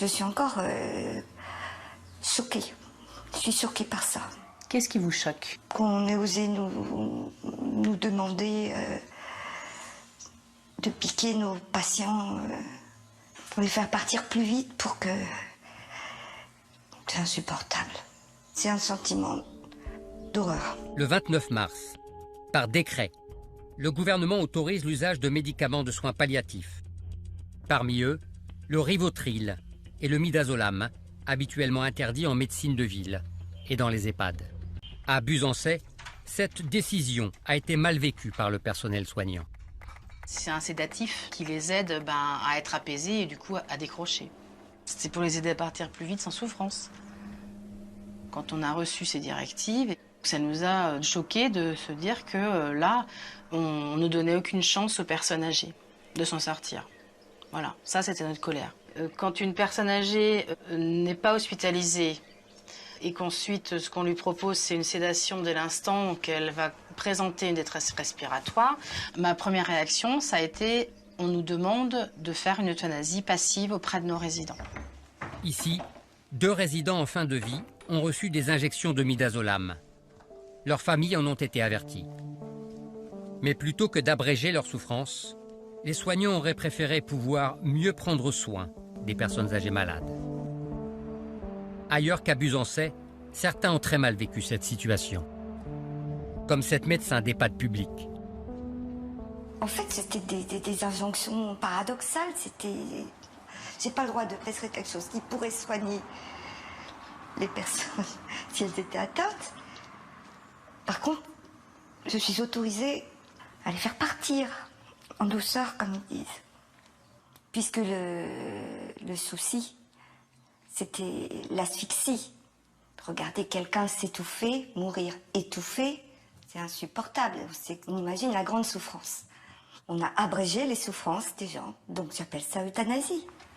Je suis encore choquée. Je suis choquée par ça. Qu'est-ce qui vous choque? Qu'on ait osé nous demander de piquer nos patients pour les faire partir plus vite pour que... C'est insupportable. C'est un sentiment d'horreur. Le 29 mars, par décret, le gouvernement autorise l'usage de médicaments de soins palliatifs. Parmi eux, le Rivotril et le Midazolam, habituellement interdits en médecine de ville et dans les EHPAD. À Buzancais, cette décision a été mal vécue par le personnel soignant. C'est un sédatif qui les aide à être apaisés et du coup à décrocher. C'est pour les aider à partir plus vite sans souffrance. Quand on a reçu ces directives, ça nous a choqués de se dire que là, on ne donnait aucune chance aux personnes âgées de s'en sortir. Voilà, ça c'était notre colère. Quand une personne âgée n'est pas hospitalisée et qu'ensuite ce qu'on lui propose c'est une sédation dès l'instant qu'elle va présenter une détresse respiratoire, ma première réaction ça a été on nous demande de faire une euthanasie passive auprès de nos résidents. Ici, 2 résidents en fin de vie ont reçu des injections de Midazolam. Leurs familles en ont été averties. Mais plutôt que d'abréger leur souffrance, les soignants auraient préféré pouvoir mieux prendre soin des personnes âgées malades. Ailleurs qu'à Buzancais, certains ont très mal vécu cette situation. Comme cette médecin d'EHPAD public. En fait, c'était des injonctions paradoxales. C'était... J'ai pas le droit de prescrire quelque chose qui pourrait soigner les personnes si elles étaient atteintes. Par contre, je suis autorisée à les faire partir en douceur, comme ils disent. Puisque le souci, c'était l'asphyxie. Regarder quelqu'un s'étouffer, mourir étouffé, c'est insupportable. On imagine la grande souffrance. On a abrégé les souffrances des gens, donc j'appelle ça euthanasie.